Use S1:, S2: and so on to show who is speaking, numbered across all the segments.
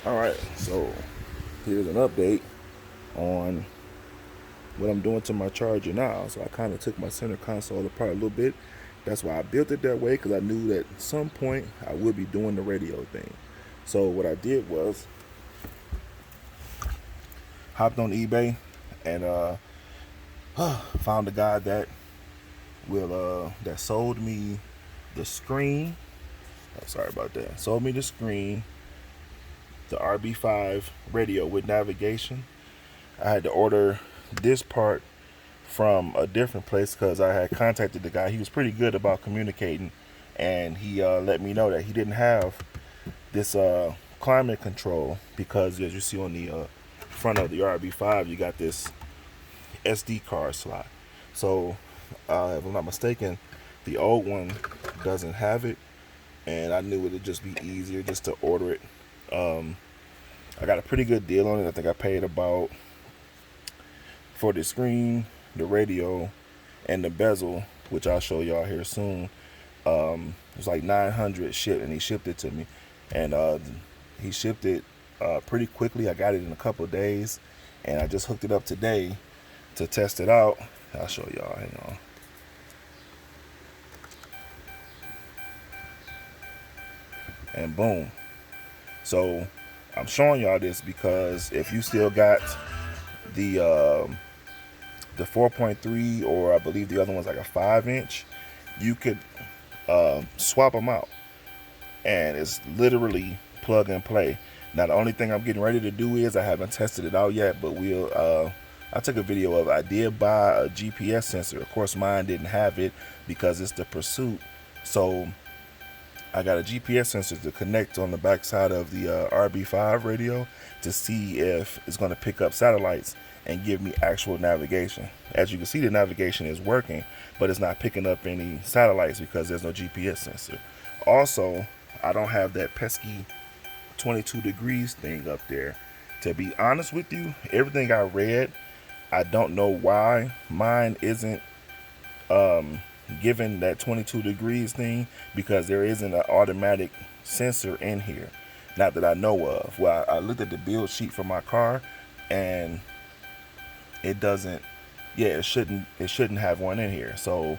S1: Alright, so here's an update on what I'm doing to my charger now. So I kind of took my center console apart a little bit. That's why I built it that way, because I knew that at some point I would be doing the radio thing. So what I did was hopped on eBay and found a guy that that sold me the screen. Oh, sorry about that. Sold me the screen, the RB5 radio with navigation. I had to order this part from a different place because I had contacted the guy. He was pretty good about communicating, and he let me know that he didn't have this climate control because, as you see on the front of the RB5, you got this SD card slot. So, if I'm not mistaken, the old one doesn't have it, and I knew it would just be easier just to order it. I got a pretty good deal on it. I think I paid about, for the screen, the radio, and the bezel, which I'll show y'all here soon. It was like 900 shipped, and he shipped it to me, and he shipped it pretty quickly. I got it in a couple of days, and I just hooked it up today to test it out. I'll show y'all. Hang on. And boom. So I'm showing y'all this because if you still got the 4.3, or I believe the other one's like a 5-inch, you could swap them out, and it's literally plug and play. Now the only thing I'm getting ready to do is, I haven't tested it out yet, but I took a video of it. I did buy a GPS sensor. Of course mine didn't have it because it's the Pursuit. So I got a GPS sensor to connect on the backside of the RB5 radio to see if it's going to pick up satellites and give me actual navigation. As you can see, the navigation is working, but it's not picking up any satellites because there's no GPS sensor. Also, I don't have that pesky 22 degrees thing up there. To be honest with you, everything I read, I don't know why mine isn't given that 22 degrees thing, because there isn't an automatic sensor in here, not that I know of. Well, I looked at the build sheet for my car, and it doesn't. Yeah, it shouldn't have one in here. So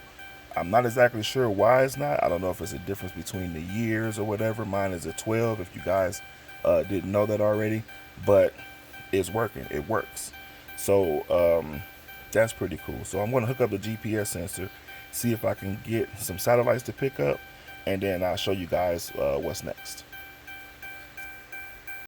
S1: I'm not exactly sure why it's not. I don't know if it's a difference between the years or whatever. Mine is a 12, if you guys didn't know that already, but it's working. It works. So that's pretty cool. So I'm going to hook up the GPS sensor, see if I can get some satellites to pick up, and then I'll show you guys what's next.